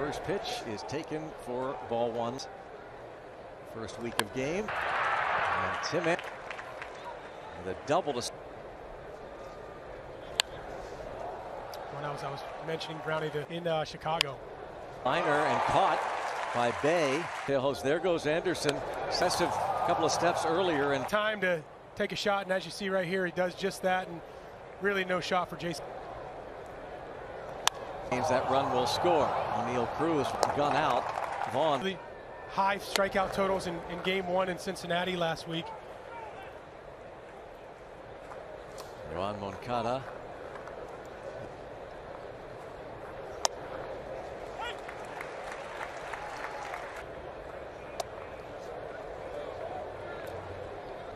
First pitch is taken for ball one. First week of game. And Tim with a double to. When I was mentioning Brownie in Chicago. Liner and caught by Bay. There goes Anderson. Excessive couple of steps earlier and time to take a shot, and as you see right here, he does just that, and really no shot for Jason. That run will score. O'Neill Cruz gun out. Vaughn. The high strikeout totals in game one in Cincinnati last week. Ron Moncada.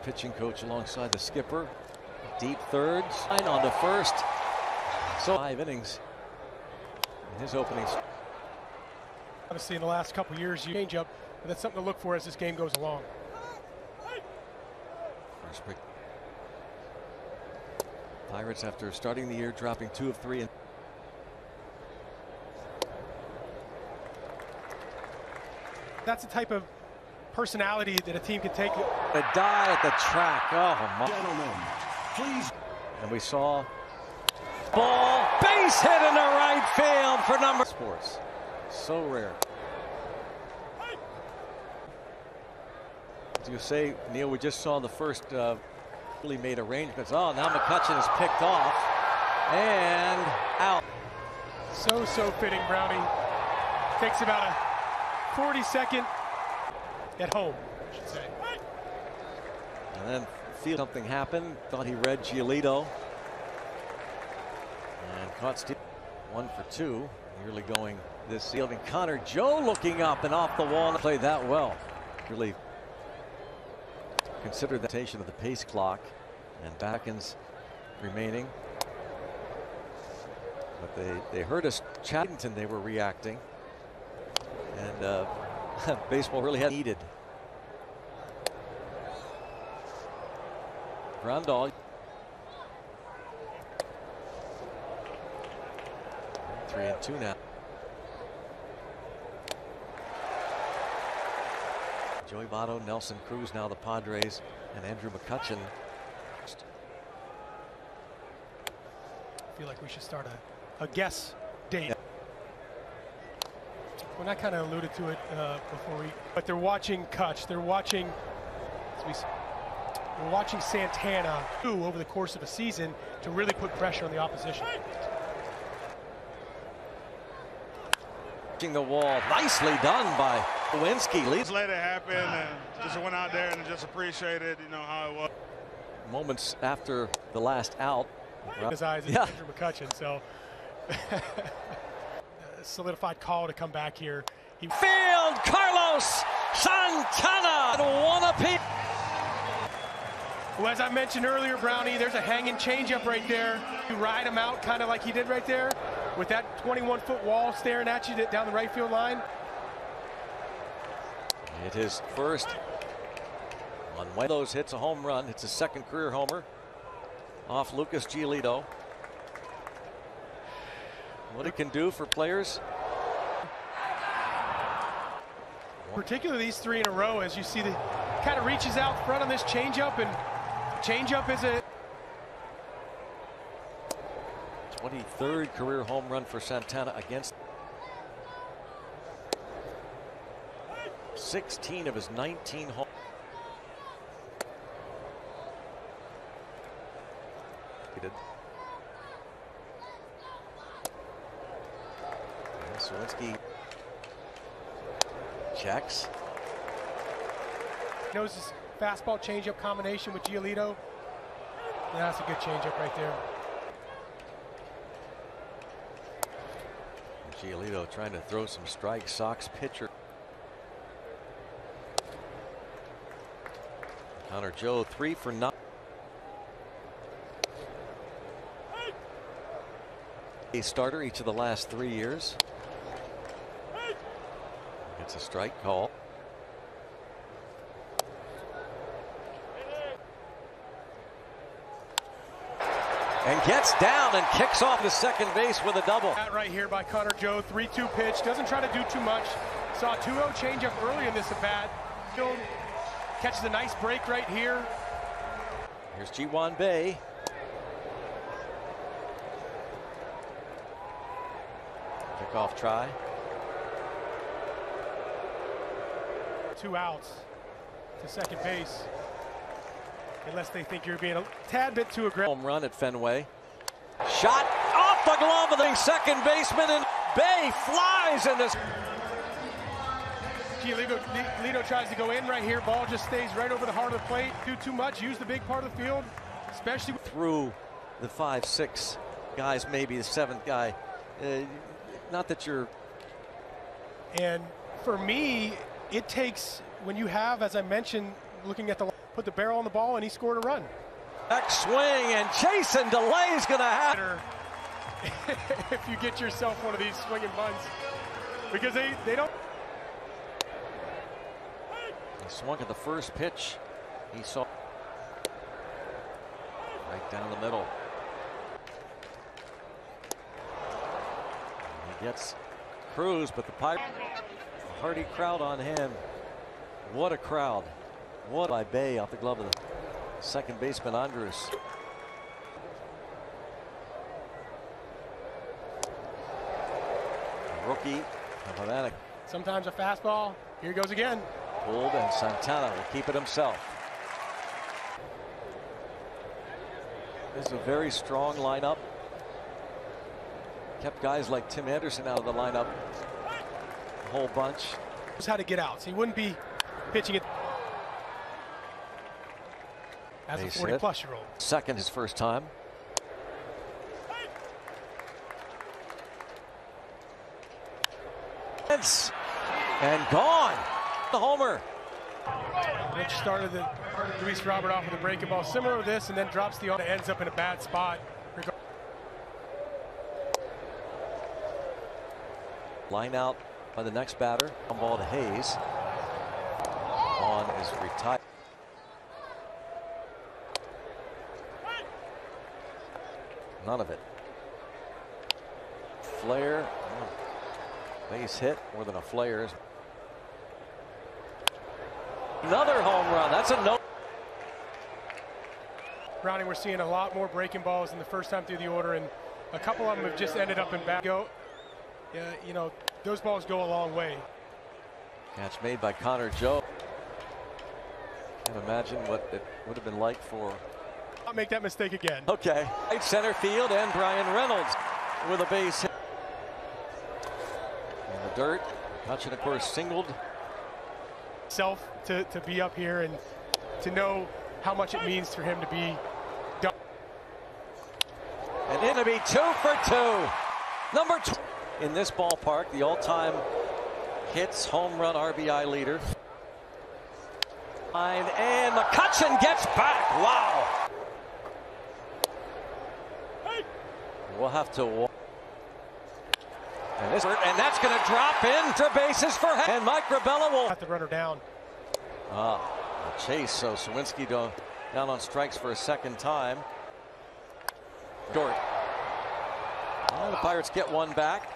Pitching coach alongside the skipper. Deep third. Line on to first. So 5 innings in his openings. Obviously in the last couple years, you change up, but that's something to look for as this game goes along. First break. Pirates, after starting the year, dropping 2 of 3. That's the type of personality that a team can take. A die at the track. Oh my. Gentlemen, please. And we saw ball, base hit in the right field for number. Sports. So rare. As you say, Neil, we just saw the first really made arrangements. Oh, now McCutchen is picked off and out. So fitting. Brownie takes about a 40-second at home, I should say. And then feel something happened. Thought he read Giolito. And caught Steve. 1 for 2. Nearly going this field. And Connor Joe looking up and off the wall. Played that well. Really considered the rotation of the pace clock. And Backens remaining. But they heard us chatting. They were reacting. And baseball really had needed. Grandal. 3-2 now. Joey Votto, Nelson Cruz, now the Padres, and Andrew McCutchen. I feel like we should start a guess date. When I kind of alluded to it before but they're watching Kutch. They're watching Santana over the course of a season to really put pressure on the opposition. The wall, nicely done by Lewinsky. Just let it happen and just went out there and just appreciated, how it was. Moments after the last out. His eyes is Andrew McCutchen, so solidified call to come back here. Field, Carlos Santana, and 1 apiece. Well, as I mentioned earlier, Brownie, there's a hanging changeup right there. You ride him out kind of like he did right there with that 21-foot wall staring at you down the right field line. It is first. On one of those hits a home run. It's his second career homer off Lucas Giolito. What it can do for players. Particularly these 3 in a row, as you see, the kind of reaches out front on this changeup, and changeup is a 23rd career home run for Santana against 16 of his 19 home. He did. Lewinsky checks. Knows his fastball changeup combination with Giolito. Yeah, that's a good changeup right there. Giolito trying to throw some strikes. Sox pitcher Connor Joe 3 for 9. A starter each of the last 3 years. It's a strike call. And gets down and kicks off the second base with a double. That right here by Connor Joe, 3-2 pitch. Doesn't try to do too much. Saw a 2-0 changeup early in this at bat. Still catches a nice break right here. Here's Ji-Hwan Bae. Kickoff try. 2 outs to second base. Unless they think you're being a tad bit too aggressive. Home run at Fenway. Shot off the glove of the second baseman, and Bae flies in this. Lito tries to go in right here. Ball just stays right over the heart of the plate. Do too much. Use the big part of the field, especially through the 5-6 guys, maybe the 7th guy. Not that you're. And for me, it takes, when you have, as I mentioned, looking at the, put the barrel on the ball and he scored a run. Next swing, and Jason DeLay's going to have. If you get yourself one of these swinging bunts, because they don't. He swung at the first pitch. He saw right down the middle. He gets Cruz, but the Pirates, a hearty crowd on him. What a crowd. What by Bae off the glove of the second baseman Andrus. A rookie of Havana. Sometimes a fastball. Here he goes again. Pulled, and Santana will keep it himself. This is a very strong lineup. Kept guys like Tim Anderson out of the lineup a whole bunch. Knows how to get out. So he wouldn't be pitching it as a 40-plus-year-old. Second his first time. And gone. The homer. Rich started Luis Robert off with a breaking ball similar to this, and then drops the that ends up in a bad spot. Line out by the next batter. One ball to Hayes. On is retired. None of it. Flare. Base hit more than a flare. Another home run. That's a no. Browning, we're seeing a lot more breaking balls than the first time through the order, and a couple of them have just ended up in back. You know, those balls go a long way. Catch made by Connor Joe. Can't imagine what it would have been like for. I'll make that mistake again. Okay. Right center field, and Brian Reynolds with a base hit. In the dirt. Hutchin, of course, singled. Self to be up here and to know how much it means for him to be done. And it'll be 2 for 2. Number 2 in this ballpark, the all-time hits, home run, RBI leader. And McCutcheon gets back. Wow. We'll have to walk. And that's going to drop in to bases for him. And Mike Rabella will have to run her down. A chase, so Sawinski down on strikes for a second time. Short. Well, the Pirates get one back.